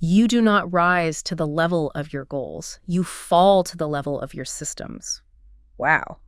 You do not rise to the level of your goals. You fall to the level of your systems. Wow.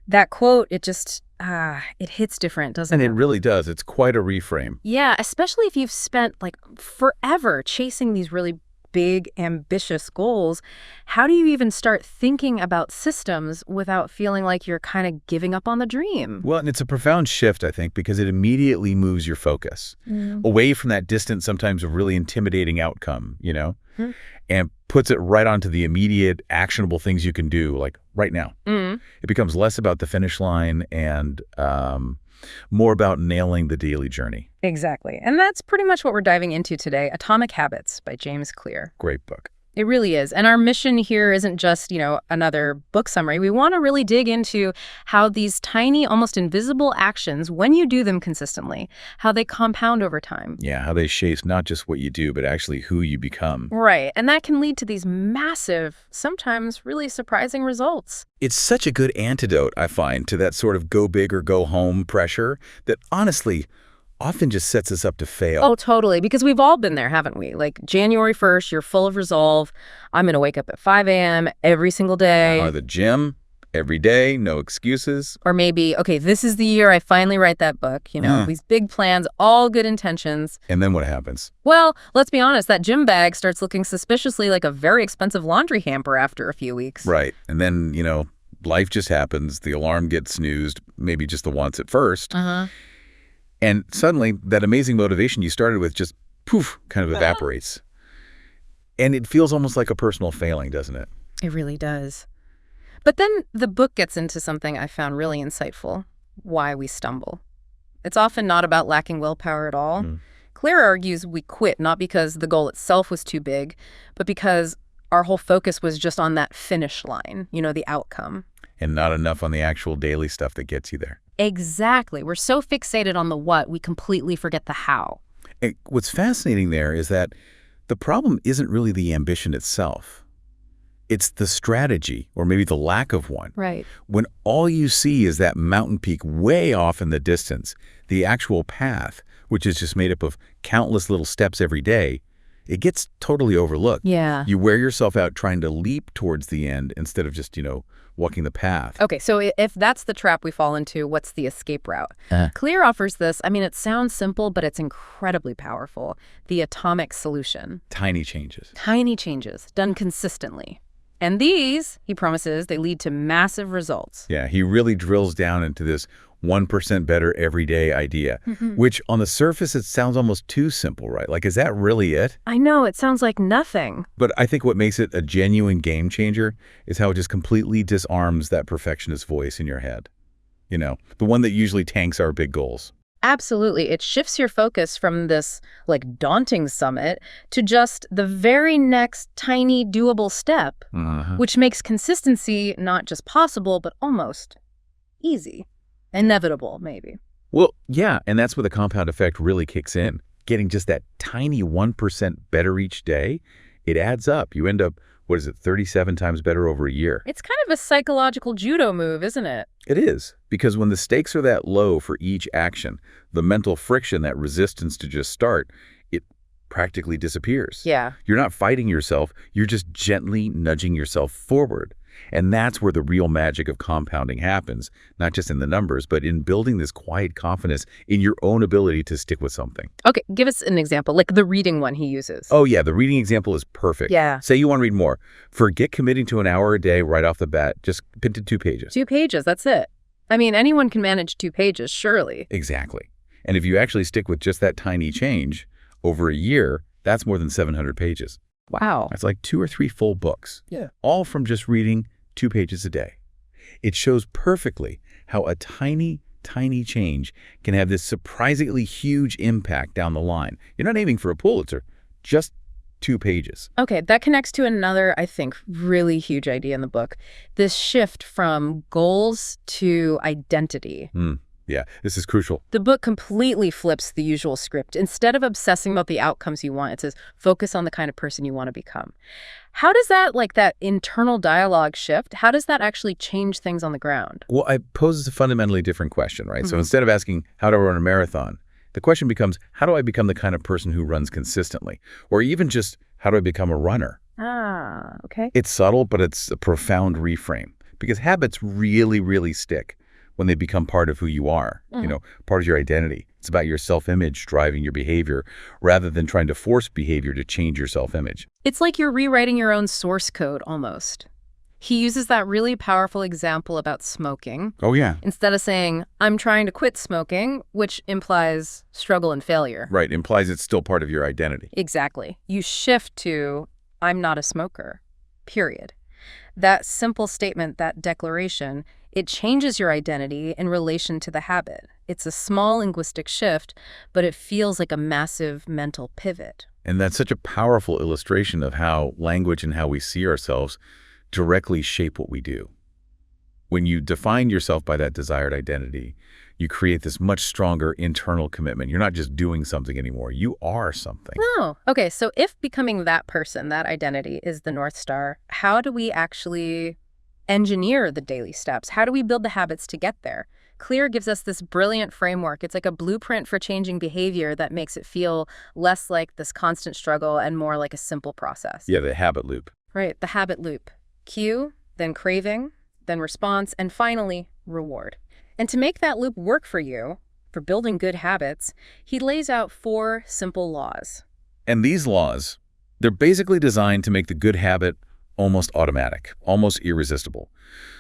That quote, it just, it hits different, doesn't And it? it really does. It's quite a reframe. Yeah, especially if you've spent like forever chasing these really big, ambitious goals. How do you even start thinking about systems without feeling like you're kind of giving up on the dream? Well, and it's a profound shift, I think, because it immediately moves your focus away from that distant, sometimes really intimidating outcome, and puts it right onto the immediate, actionable things you can do, like right now. It becomes less about the finish line and more about nailing the daily journey. Exactly. And that's pretty much what we're diving into today, Atomic Habits by James Clear. Great book. It really is. And our mission here isn't just, another book summary. We want to really dig into how these tiny, almost invisible actions, when you do them consistently, how they compound over time. Yeah, how they shape not just what you do, but actually who you become. Right. And that can lead to these massive, sometimes really surprising results. It's such a good antidote, I find, to that sort of go big or go home pressure that honestly often just sets us up to fail. Oh, totally. Because we've all been there, haven't we? Like January 1st, you're full of resolve. I'm going to wake up at 5 a.m. every single day. Or the gym every day, no excuses. Or maybe, okay, this is the year I finally write that book. These big plans, all good intentions. And then what happens? Well, let's be honest, that gym bag starts looking suspiciously like a very expensive laundry hamper after a few weeks. Right. And then, life just happens. The alarm gets snoozed, maybe just the once at first. And suddenly, that amazing motivation you started with just, poof, kind of evaporates. And it feels almost like a personal failing, doesn't it? It really does. But then the book gets into something I found really insightful, why we stumble. It's often not about lacking willpower at all. Clear argues we quit not because the goal itself was too big, but because our whole focus was just on that finish line, the outcome. And not enough on the actual daily stuff that gets you there. Exactly. We're so fixated on the what, we completely forget the how. And what's fascinating there is that the problem isn't really the ambition itself. It's the strategy, or maybe the lack of one. Right. When all you see is that mountain peak way off in the distance, the actual path, which is just made up of countless little steps every day, it gets totally overlooked. Yeah. You wear yourself out trying to leap towards the end instead of just, walking the path. Okay, so if that's the trap we fall into, what's the escape route? Clear offers this. It sounds simple, but it's incredibly powerful. The atomic solution. Tiny changes. Tiny changes, done consistently. And these, he promises, they lead to massive results. Yeah, he really drills down into this 1% better every day idea, which on the surface, it sounds almost too simple, right? Like, is that really it? I know, it sounds like nothing. But I think what makes it a genuine game changer is how it just completely disarms that perfectionist voice in your head. The one that usually tanks our big goals. Absolutely. It shifts your focus from this, daunting summit to just the very next tiny doable step, which makes consistency not just possible, but almost easy. Inevitable, maybe. Well, yeah, and that's where the compound effect really kicks in. Getting just that tiny 1% better each day, it adds up. You end up, 37 times better over a year. It's kind of a psychological judo move, isn't it? It is, because when the stakes are that low for each action, the mental friction, that resistance to just start, it practically disappears. Yeah. You're not fighting yourself, you're just gently nudging yourself forward. And that's where the real magic of compounding happens, not just in the numbers, but in building this quiet confidence in your own ability to stick with something. Okay, give us an example, like the reading one he uses. Oh, yeah, the reading example is perfect. Yeah. Say you want to read more. Forget committing to an hour a day right off the bat. Just pin to 2 pages. 2 pages, that's it. Anyone can manage 2 pages, surely. Exactly. And if you actually stick with just that tiny change over a year, that's more than 700 pages. Wow. That's like 2 or 3 full books. Yeah. All from just reading 2 pages a day. It shows perfectly how a tiny, tiny change can have this surprisingly huge impact down the line. You're not aiming for a Pulitzer, just 2 pages. Okay, that connects to another, I think, really huge idea in the book. This shift from goals to identity. Yeah, this is crucial. The book completely flips the usual script. Instead of obsessing about the outcomes you want, it says, focus on the kind of person you want to become. How does that, that internal dialogue shift, how does that actually change things on the ground? Well, I pose a fundamentally different question, right? So instead of asking, how do I run a marathon? The question becomes, how do I become the kind of person who runs consistently? Or even just, How do I become a runner? Ah, okay. It's subtle, but it's a profound reframe because habits really, really stick when they become part of who you are, part of your identity. It's about your self-image driving your behavior rather than trying to force behavior to change your self-image. It's like you're rewriting your own source code almost. He uses that really powerful example about smoking. Oh, yeah. Instead of saying, I'm trying to quit smoking, which implies struggle and failure. Right. Implies it's still part of your identity. Exactly. You shift to, I'm not a smoker, period. That simple statement, that declaration, it changes your identity in relation to the habit. It's a small linguistic shift, but it feels like a massive mental pivot. And that's such a powerful illustration of how language and how we see ourselves directly shape what we do. When you define yourself by that desired identity, you create this much stronger internal commitment. You're not just doing something anymore. You are something. Oh, okay. So if becoming that person, that identity is the North Star, how do we actually engineer the daily steps? How do we build the habits to get there? Clear gives us this brilliant framework. It's like a blueprint for changing behavior that makes it feel less like this constant struggle and more like a simple process. Yeah, the habit loop. Right, the habit loop. Cue, then craving, then response, and finally, reward. And to make that loop work for you, for building good habits, he lays out 4 simple laws. And these laws, they're basically designed to make the good habit almost automatic, almost irresistible.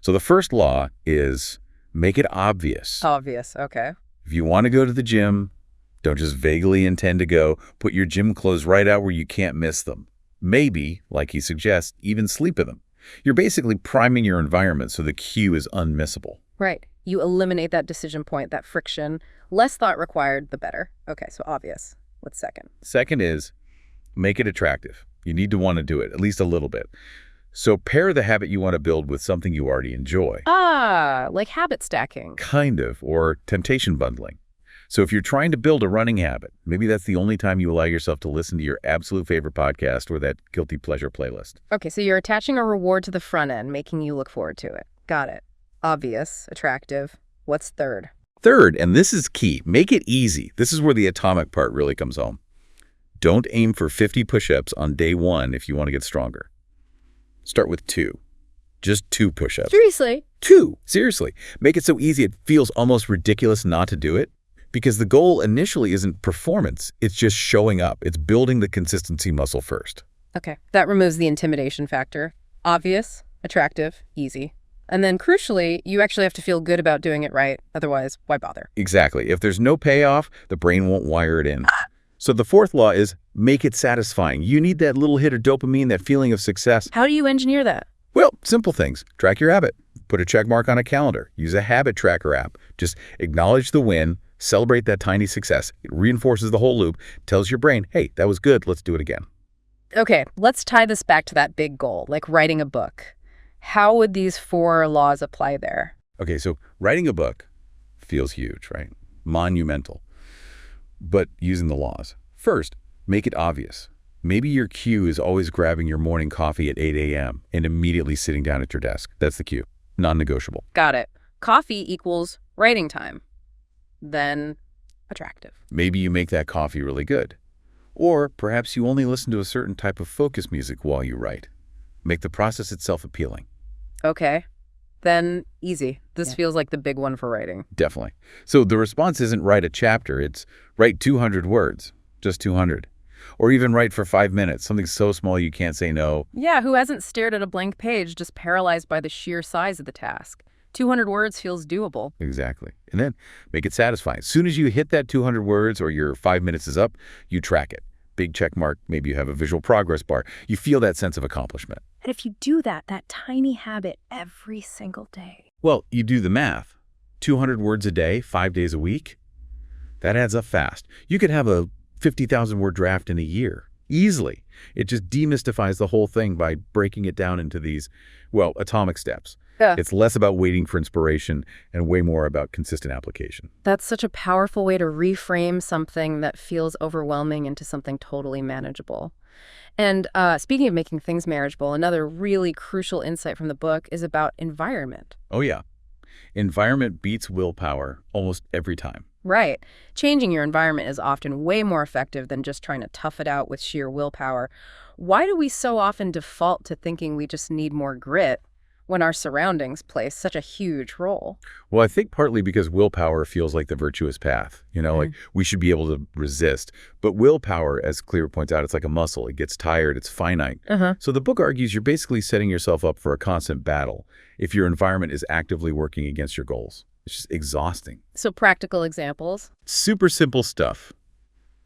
So the first law is make it obvious. Obvious, okay. If you want to go to the gym, don't just vaguely intend to go. Put your gym clothes right out where you can't miss them. Maybe, like he suggests, even sleep in them. You're basically priming your environment so the cue is unmissable. Right. You eliminate that decision point, that friction. Less thought required, the better. Okay, so obvious. What's second? Second is make it attractive. You need to want to do it, at least a little bit. So pair the habit you want to build with something you already enjoy. Ah, like habit stacking. Kind of, or temptation bundling. So if you're trying to build a running habit, maybe that's the only time you allow yourself to listen to your absolute favorite podcast or that guilty pleasure playlist. Okay, so you're attaching a reward to the front end, making you look forward to it. Got it. Obvious, attractive. What's third? Third, and this is key, make it easy. This is where the atomic part really comes home. Don't aim for 50 push-ups on day 1 if you want to get stronger. Start with 2. Just 2 push-ups. Seriously? 2. Seriously. Make it so easy it feels almost ridiculous not to do it. Because the goal initially isn't performance, it's just showing up. It's building the consistency muscle first. Okay, that removes the intimidation factor. Obvious, attractive, easy. And then crucially, you actually have to feel good about doing it right. Otherwise, why bother? Exactly. If there's no payoff, the brain won't wire it in. So the fourth law is make it satisfying. You need that little hit of dopamine, that feeling of success. How do you engineer that? Well, simple things. Track your habit. Put a check mark on a calendar. Use a habit tracker app. Just acknowledge the win. Celebrate that tiny success. It reinforces the whole loop, tells your brain, hey, that was good, let's do it again. Okay, let's tie this back to that big goal, like writing a book. How would these 4 laws apply there? Okay, so writing a book feels huge, right? Monumental. But using the laws. First, make it obvious. Maybe your cue is always grabbing your morning coffee at 8 a.m. and immediately sitting down at your desk. That's the cue. Non-negotiable. Got it. Coffee equals writing time. Then attractive. Maybe you make that coffee really good. Or perhaps you only listen to a certain type of focus music while you write. Make the process itself appealing. Okay. Then easy. This feels like the big one for writing. Definitely. So the response isn't write a chapter, it's write 200 words, just 200. Or even write for 5 minutes, something so small you can't say no. Yeah, who hasn't stared at a blank page, just paralyzed by the sheer size of the task? 200 words feels doable. Exactly. And then make it satisfying. As soon as you hit that 200 words or your 5 minutes is up, you track it. Big check mark. Maybe you have a visual progress bar. You feel that sense of accomplishment. And if you do that tiny habit every single day. Well, you do the math. 200 words a day, 5 days a week. That adds up fast. You could have a 50,000 word draft in a year. Easily. It just demystifies the whole thing by breaking it down into these, well, atomic steps. Yeah. It's less about waiting for inspiration and way more about consistent application. That's such a powerful way to reframe something that feels overwhelming into something totally manageable. And speaking of making things manageable, another really crucial insight from the book is about environment. Oh, yeah. Environment beats willpower almost every time. Right. Changing your environment is often way more effective than just trying to tough it out with sheer willpower. Why do we so often default to thinking we just need more grit when our surroundings play such a huge role? Well, I think partly because willpower feels like the virtuous path. Like we should be able to resist. But willpower, as Clear points out, it's like a muscle. It gets tired. It's finite. So the book argues you're basically setting yourself up for a constant battle if your environment is actively working against your goals. It's just exhausting. So practical examples? Super simple stuff.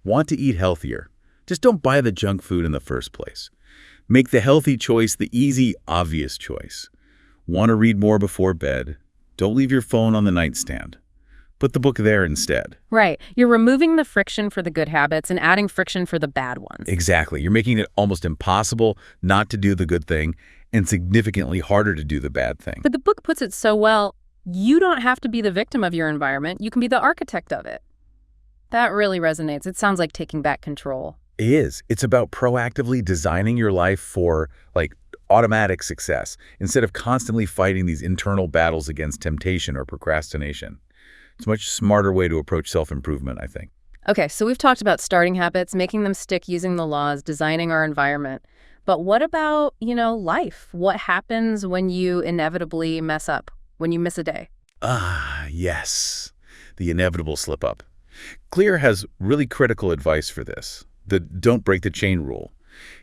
Want to eat healthier? Just don't buy the junk food in the first place. Make the healthy choice the easy, obvious choice. Want to read more before bed? Don't leave your phone on the nightstand. Put the book there instead. Right. You're removing the friction for the good habits and adding friction for the bad ones. Exactly. You're making it almost impossible not to do the good thing and significantly harder to do the bad thing. But the book puts it so well, you don't have to be the victim of your environment. You can be the architect of it. That really resonates. It sounds like taking back control. It is. It's about proactively designing your life for, automatic success instead of constantly fighting these internal battles against temptation or procrastination. It's a much smarter way to approach self-improvement, I think. Okay, so we've talked about starting habits, making them stick using the laws, designing our environment. But what about, life? What happens when you inevitably mess up, when you miss a day? Yes. The inevitable slip-up. Clear has really critical advice for this. The don't break the chain rule.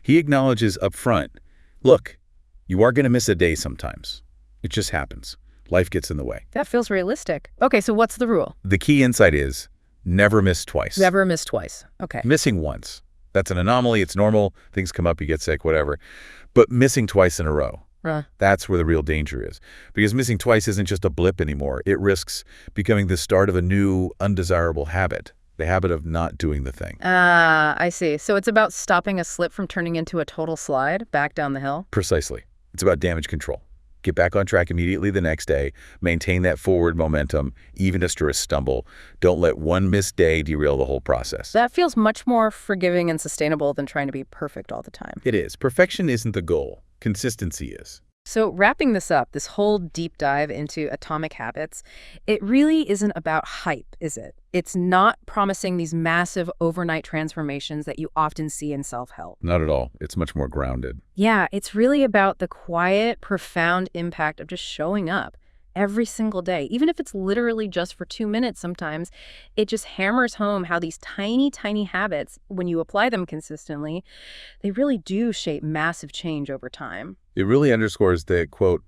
He acknowledges up front, look, you are going to miss a day sometimes. It just happens. Life gets in the way. That feels realistic. Okay, so what's the rule? The key insight is never miss twice. Never miss twice. Okay. Missing once. That's an anomaly. It's normal. Things come up, you get sick, whatever. But missing twice in a row, that's where the real danger is. Because missing twice isn't just a blip anymore. It risks becoming the start of a new, undesirable habit. The habit of not doing the thing. I see. So it's about stopping a slip from turning into a total slide back down the hill? Precisely. It's about damage control. Get back on track immediately the next day. Maintain that forward momentum, even after a stumble. Don't let one missed day derail the whole process. That feels much more forgiving and sustainable than trying to be perfect all the time. It is. Perfection isn't the goal. Consistency is. So wrapping this up, this whole deep dive into atomic habits, it really isn't about hype, is it? It's not promising these massive overnight transformations that you often see in self-help. Not at all. It's much more grounded. Yeah, it's really about the quiet, profound impact of just showing up every single day. Even if it's literally just for 2 minutes sometimes, it just hammers home how these tiny, tiny habits, when you apply them consistently, they really do shape massive change over time. It really underscores that, quote,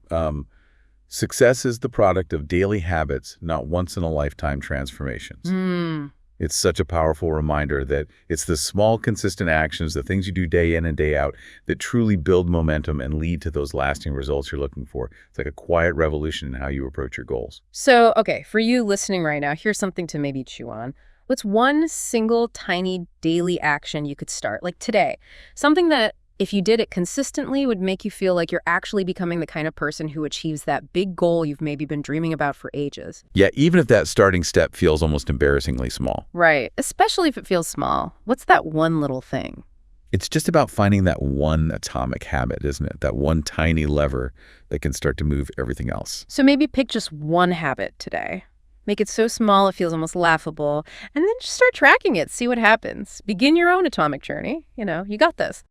success is the product of daily habits, not once-in-a-lifetime transformations. It's such a powerful reminder that it's the small, consistent actions, the things you do day in and day out, that truly build momentum and lead to those lasting results you're looking for. It's like a quiet revolution in how you approach your goals. So, okay, for you listening right now, here's something to maybe chew on. What's one single tiny daily action you could start, like today? Something that, if you did it consistently, would make you feel like you're actually becoming the kind of person who achieves that big goal you've maybe been dreaming about for ages. Yeah, even if that starting step feels almost embarrassingly small. Right, especially if it feels small. What's that one little thing? It's just about finding that one atomic habit, isn't it? That one tiny lever that can start to move everything else. So maybe pick just one habit today. Make it so small it feels almost laughable, and then just start tracking it, see what happens. Begin your own atomic journey. You got this.